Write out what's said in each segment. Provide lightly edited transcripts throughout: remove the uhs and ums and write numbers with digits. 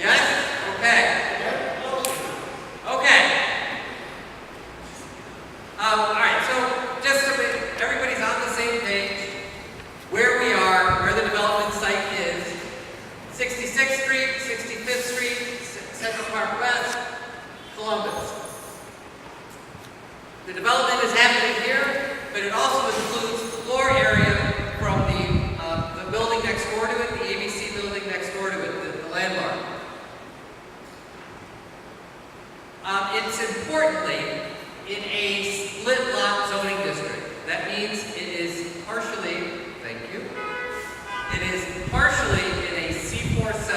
Yes? Okay. Okay. All right, so just so everybody's on the same page, where we are, where the development site is, 66th Street, 65th Street, Central Park West, Columbus. The development is happening here, but it also includes floor area from the building next door to it, the ABC building next door to it, the landmark. It's importantly in a split lot zoning district. That means it is partially, thank you, it is partially in a C47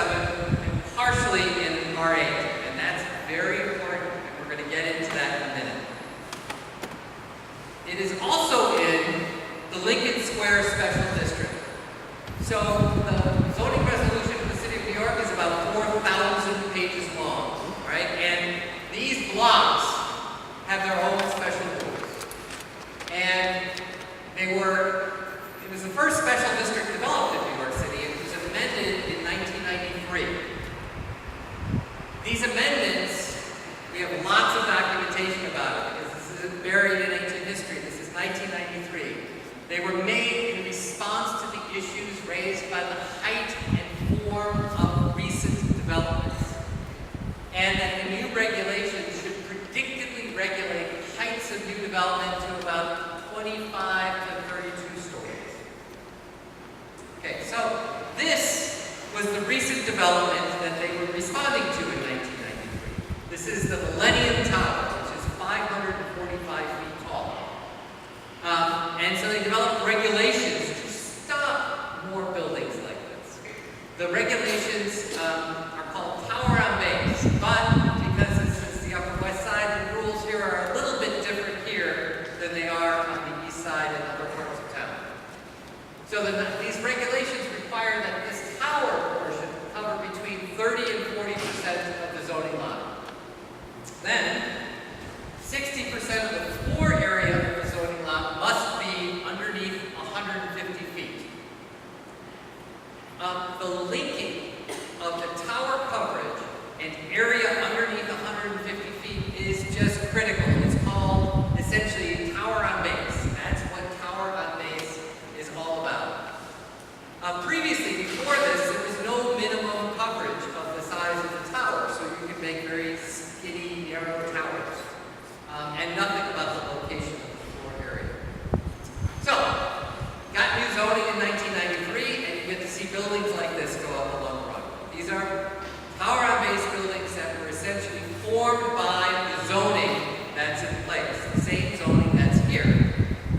and partially in R8. And that's very important, and we're going to get into that in a minute. It is also in the Lincoln Square Special District. So the zoning resolution of the City of New York is about 4,000 pages long, right? And these blocks have their own special rules. And it was the first special district developed in New York City. It was amended in 1993. These amendments, we have lots of documentation about it because this is buried in ancient history. This is 1993. They were made in response to the issues raised by the height and form of recent developments. And that the new regulations should predictably regulate heights of new development to about 25 to 32 stories. Okay, so this was the recent development that they were responding to in 1993. This is the Millennium Tower, which is 545 feet tall. And so they developed regulations to stop more buildings like this. The regulations are called Tower on Base, but because this is the Upper West Side, the rules here are a little bit different here than they are on the East Side and other parts of town. So these regulations require that this tower portion cover between 30 and 40% of the zoning lot. Then, 60% of the floor area of the zoning lot must be underneath 150 feet. The linking of the tower coverage and area underneath 150 feet is just critical. It's called essentially tower on base. That's what tower on base is all about. Previously, before this, there was no minimum coverage of the size of the tower, so you could make very skinny, narrow towers, and nothing about the location of the floor area. So, got new zoning in 1993, and you get to see buildings like this go up along Broadway. These are tower on base buildings that were essentially formed by the zoning that's in place, the same zoning that's here.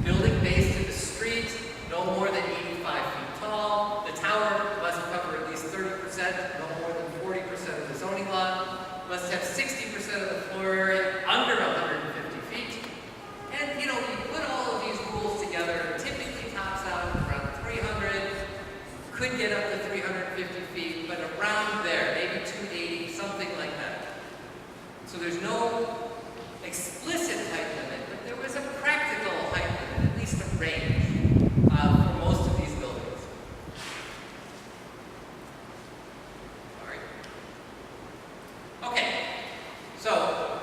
Building based to the street, no more than 85 feet tall. The tower must cover at least 30%, no more than 40% of the zoning lot. Must have 60% of the floor area under 150 feet. And you put all of these rules together, it typically tops out around 300, could get up to 350 feet, but around there, maybe 280, something like that. So there's no explicit height limit, but there was a practical height limit, at least a range, for most of these buildings. All right. Okay, so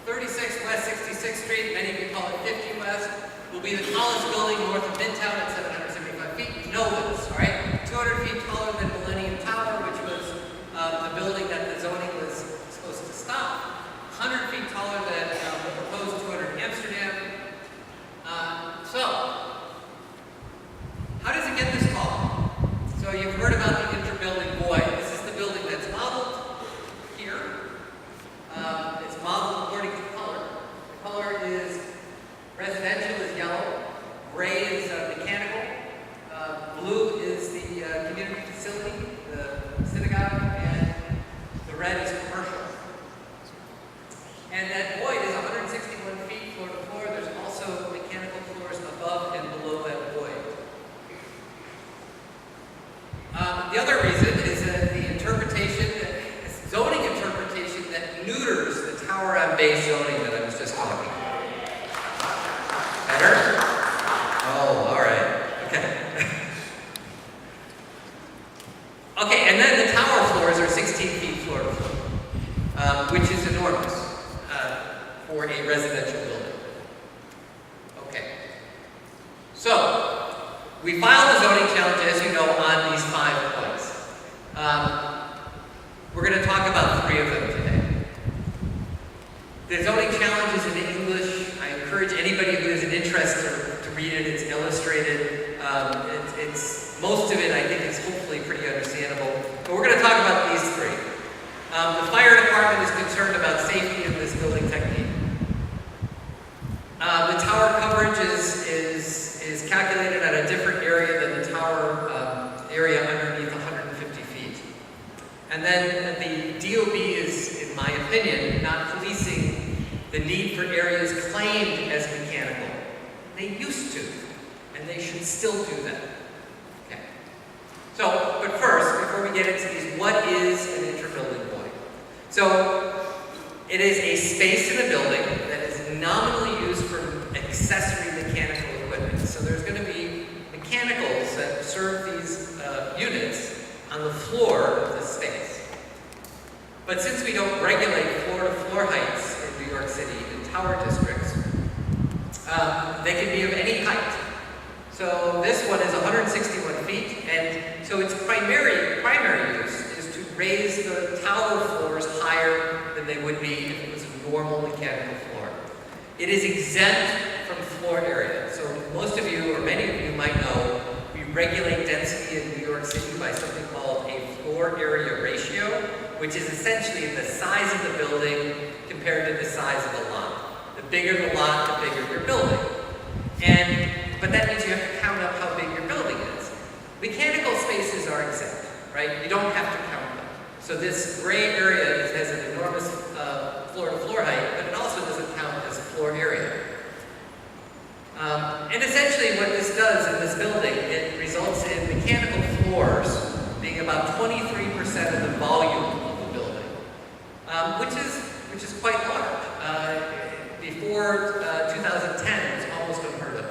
36 West 66th Street, many of you call it 50 West, will be the tallest building north of Midtown at 775 feet. You know this, all right? 200 feet taller than Millennium Tower, which was the building that the zoning was supposed to stop. 100 feet taller than the proposed 200 in Amsterdam. So, how does it get this tall? So you've heard about the interbuilding void. This is the building that's modeled here. It's modeled according to color. The color is residential is yellow, gray is mechanical, blue is the community facility, the synagogue, and the red is commercial. And that void is 161 feet floor to floor. There's also mechanical floors above and below that void. The other reason is the interpretation, zoning interpretation that neuters the tower on base zoning that I was just talking about. Better? Oh, all right. Okay. Okay, and then the tower floors are 16 We're going to talk about 3 of them today. The zoning challenges in English, I encourage anybody who has an interest to read it. It's illustrated. Most of it, I think, is hopefully pretty understandable. But we're going to talk about these 3. The fire department is concerned about safety in this building technique. The tower coverage is calculated at a different area than the tower area underneath 150 feet. And then the DOB is, in my opinion, not policing the need for areas claimed as mechanical. They used to, and they should still do that. Okay. So, but first, before we get into these, what is an inter-building void? So, it is a space in a building that is nominally used for accessory mechanical equipment. So there's going to be mechanicals that serve these units on the floor of the space. But since we don't regulate floor-to-floor heights in New York City in tower districts, they can be of any height. So this one is 161 feet, and so its primary use is to raise the tower floors higher than they would be if it was a normal mechanical floor. It is exempt from floor area. So most of you, or many of you might know, we regulate density in New York City by something called a floor area ratio, which is essentially the size of the building compared to the size of the lot. The bigger the lot, the bigger your building. But that means you have to count up how big your building is. Mechanical spaces are exempt, right? You don't have to count them. So this gray area has an enormous floor-to-floor height, but it also doesn't count as floor area. And essentially what this does in this building, it results in mechanical floors being about 23% of the volume of the building, which is quite large. Before 2010, it was almost unheard of.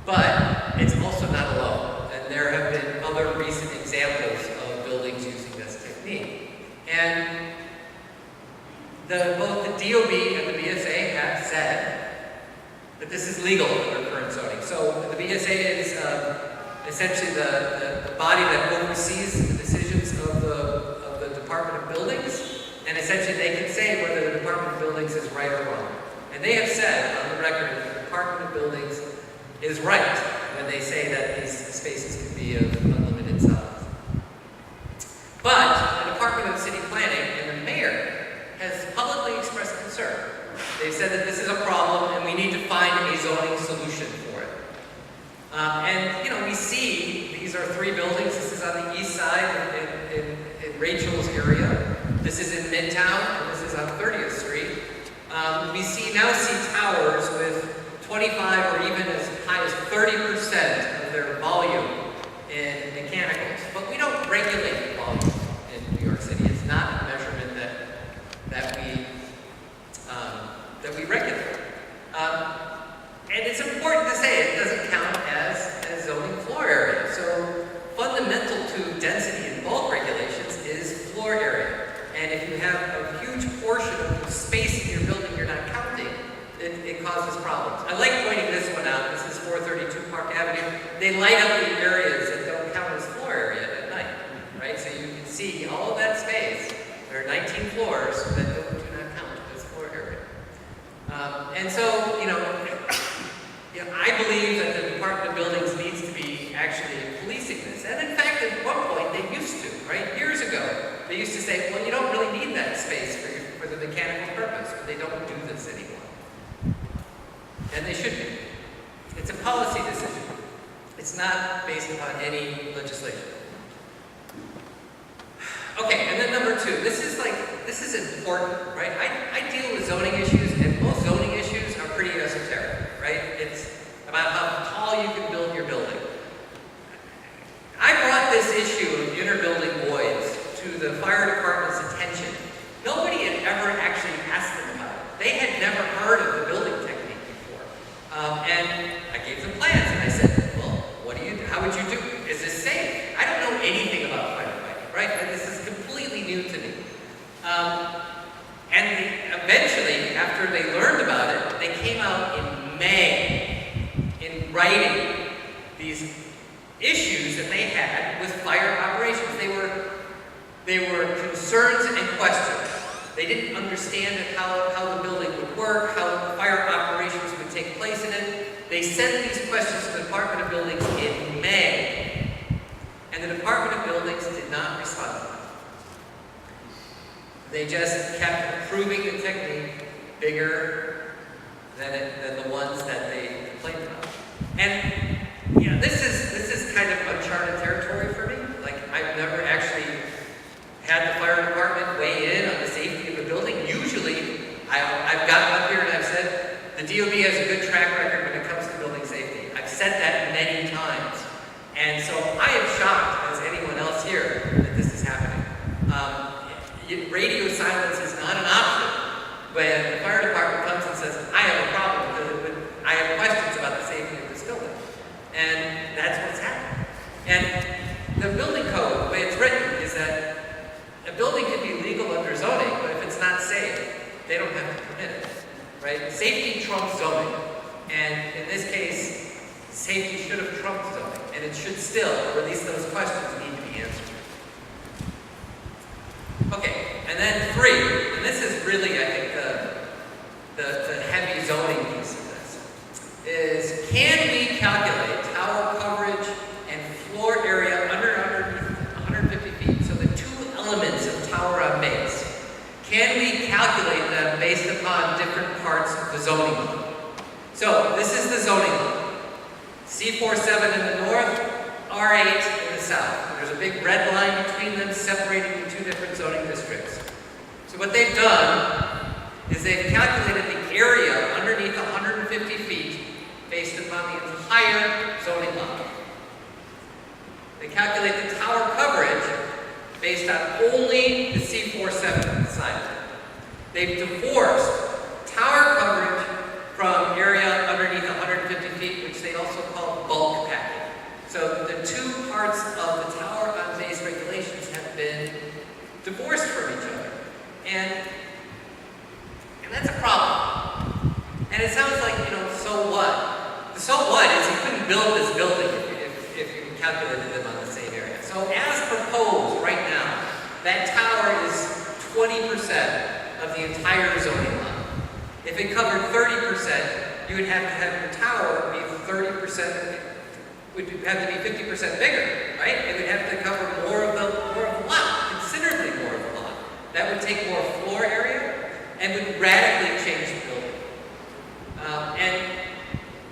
But it's also not alone, and there have been other recent examples of buildings using this technique. And both the DOB and the BSA have said that this is legal under current zoning. So the BSA is essentially the body that oversees the decisions of the Department of Buildings, and essentially they can say whether the Department of Buildings is right or wrong. And they have said on the record that the Department of Buildings is right when they say that these spaces can be of unlimited size. But the Department of City Planning and the mayor has publicly expressed concern. They've said that this is a problem and we need to find a zoning solution for it. We see these are 3 buildings. This is on the east side in Rachel's area. This is in Midtown, and this is on 30th Street. We now see towers with 25 or even as high as 30% of their volume in mechanicals. But we don't regulate volume in New York City. It's not a measurement that we regulate. And it's important to say it doesn't count as zoning floor area. So fundamental to density and bulk regulations is floor area. And if you have a huge portion of the space in your building you're not counting, it causes problems. I like pointing this one out. This is 432 Park Avenue. They light up the areas that don't count as floor area at night, right? So you can see all of that space. There are 19 floors that do not count as floor area. And so, I believe that the Department of Buildings needs to be actually policing this. And in fact, at one point, they used to, right? Years ago, they used to say, well, you don't really need that space for the mechanical purpose, but they don't do this anymore. And they should be. It's a policy decision. It's not based upon any legislation. Okay, and then number 2. This is important, right? I deal with zoning issues, and most zoning issues are pretty esoteric, right? It's about how tall you can build your building. I brought this issue of inter-building voids to the fire department's attention. Nobody had ever actually asked them about it. They had never heard of the building technique before. And I gave them plans, and I said, well, how would you do it? Is this safe? I don't know anything about firefighting, right? And this is completely new to me. Eventually, after they learned about it, they came out in May in writing these issues that they had with fire operations. They were They didn't understand how the building would work, how fire operations would take place in it. They sent these questions to the Department of Buildings in May, and the Department of Buildings did not respond to them. They just kept approving the technique bigger than the ones that they complained about. And you know, this is kind of uncharted territory for me. Like, I've never actually had the fire department weigh in on the safety of a building. Usually, I've gotten up here and I've said the DOB has a good track record when it comes to building safety. I've said that many times. And so I am shocked, as anyone else here, that this is happening. Radio silence is not an option when the fire department comes and says, I have a problem because I have questions about the safety of this building. And that's what's happening. And the building code, the way it's written, is that a building can be legal under zoning, but if it's not safe, they don't have to permit it, right? Safety trumps zoning. And in this case, safety should have trumped zoning, and it should still, or at least those questions need to be answered. Okay, and then 3, and this is really, I think, the heavy zoning piece of this, is can we calculate tower coverage and floor area underneath 150 feet? So the 2 elements of tower on base, can we calculate them based upon different parts of the zoning law? So this is the zoning law. C47 in the north, R8 in the south. There's a big red line between them separating the 2 different zoning districts. So what they've done is they've calculated the area underneath 150 feet based upon the entire zoning law. They calculate the tower coverage based on only the C47 side. They've divorced tower coverage from area underneath 150 feet, which they also call bulk packing. So the 2 parts of the tower on base regulations have been divorced from each other. And that's a problem. And it sounds like, so what? The so what is you couldn't build this building if you calculated them on the same area. So as proposed right now, that tower is 20% of the entire zoning lot. If it covered 30%, you would have to have your tower be 30%, would have to be 50% bigger, right? It would have to cover more of the lot, considerably more of the lot. That would take more floor area and would radically change the building. And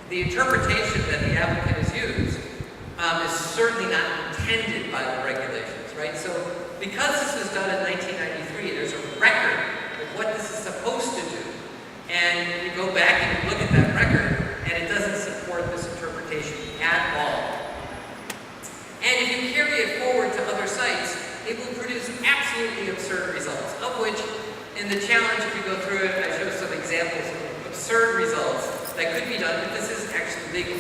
the interpretation that the applicant has used is certainly not intended by the regulations, right? So because this was done in 1993, there's a record of what this is supposed to do. And you go back and you look at that record, and it doesn't support this interpretation at all. And if you carry it forward to other sites, it will produce absolutely absurd results, of which, in the challenge, if you go through it, I show some examples of absurd results that could be done, but this is actually legal.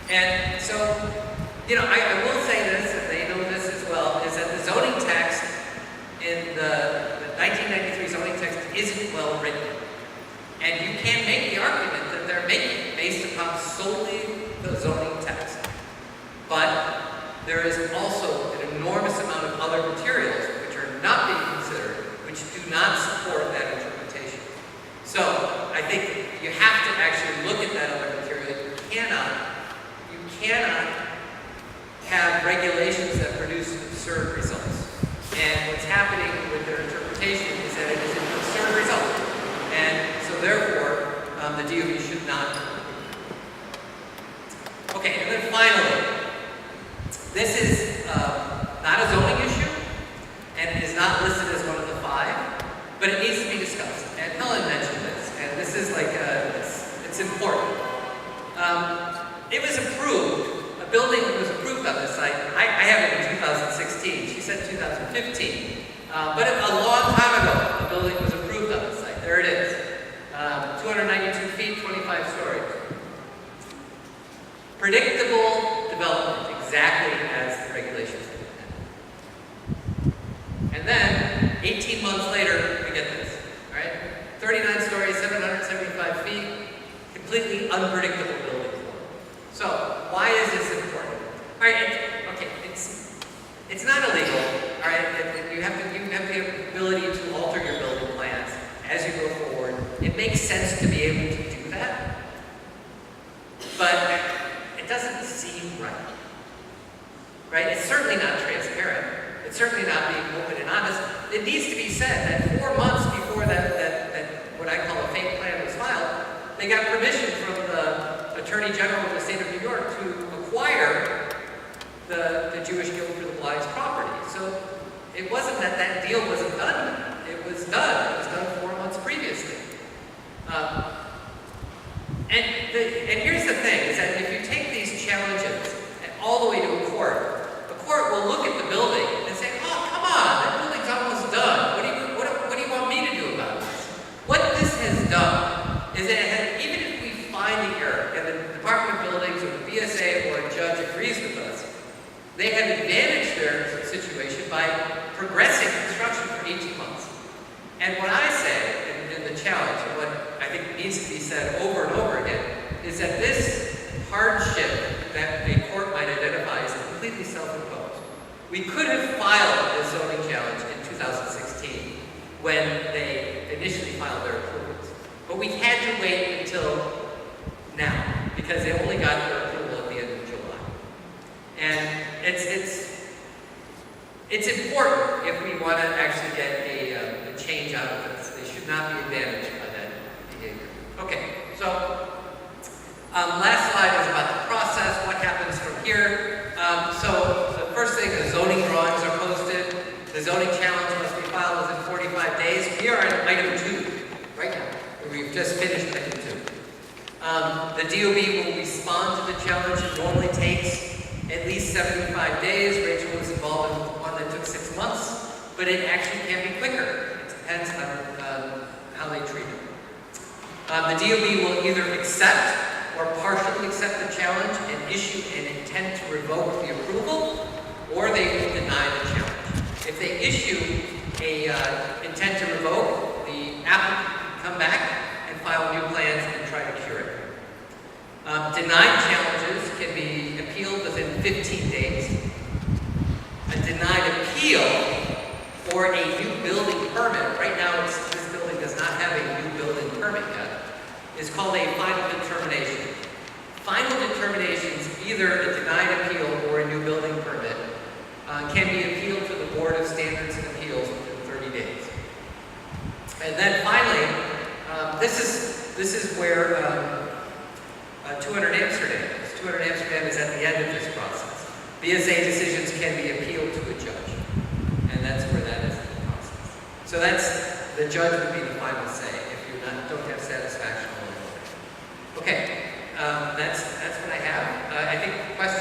And so, I will say this, and they know this as well, is that the zoning text in the 1993 zoning text isn't well written. And you can make the argument that they're making based upon solely the zoning text. But there is also an enormous amount of other materials which are not being considered, which do not support that interpretation. So I think you have to actually look at that other material. You cannot have regulations that produce absurd results. And what's happening with their interpretation is that it is an absurd result. And so therefore, the DOB should not. Okay, and then finally, this is not a zoning issue, and it is not listed as one of the 5, but it needs to be discussed. And Helen mentioned this, and this is like, it's important. It was approved, a building was approved on this site. I have it in 2016, she said 2015. But a long time ago, a building was approved on this site. There it is. 292 feet, 25 stories. Predictable development, exactly as the regulations intended. And then, 18 months later, we get this, all right? 39 stories, 775 feet, completely unpredictable building form. So, why is this important? All right, okay, it's not illegal, all right? You have the ability to alter your building plan. makes sense to be able to do that, but it doesn't seem right. Right? It's certainly not transparent. It's certainly not being open and honest. It needs to be said that 4 months before that what I call a fake plan was filed, they got permission from the Attorney General of the state of New York to acquire the Jewish Guild for the Blind's property. So it wasn't that that deal wasn't done. It was done. It was done 4 months previously. And here's the thing, is that if you take these challenges all the way to a court will look at the building and say, oh, come on, that building's almost done. What do you want me to do about this? What this has done is that it has, even if we find the error, and the Department of Buildings or the BSA or a judge agrees with us, they have advantaged their situation by progressing construction for 18 months. And what I say, in the challenge, and what I think needs to be said over and over again, is that this hardship that a court might identify is completely self-imposed. We could have filed this zoning challenge in 2016 when they initially filed their approvals. But we had to wait until now because they only got their approval at the end of July. And it's important if we want to actually get a change out of this. They should not be advantaged by that behavior. Okay, so last slide is about the process, what happens from here. So the first thing, the zoning drawings are posted. The zoning challenge must be filed within 45 days. We are at item 2 right now. We've just finished item 2. The DOB will respond to the challenge. It normally takes at least 75 days. Rachel was involved in one that took 6 months, but it actually can be quicker. It depends on how they treat it. The DOB will either accept or partially accept the challenge and issue an intent to revoke the approval, or they will deny the challenge. If they issue a intent to revoke, the applicant can come back and file new plans and try to cure it. Denied challenges can be appealed within 15 days. A denied appeal or a new building permit, right now this building does not have a new building permit yet, is called a final determination. Final determinations, either a denied appeal or a new building permit, can be appealed to the Board of Standards and Appeals within 30 days. And then finally, this is where 200 Amsterdam is. 200 Amsterdam is at the end of this process. BSA decisions can be appealed to a judge, and that's where that is in the process. So the judge would be the final say if you don't have satisfaction. Okay, that's what I have. I think questions.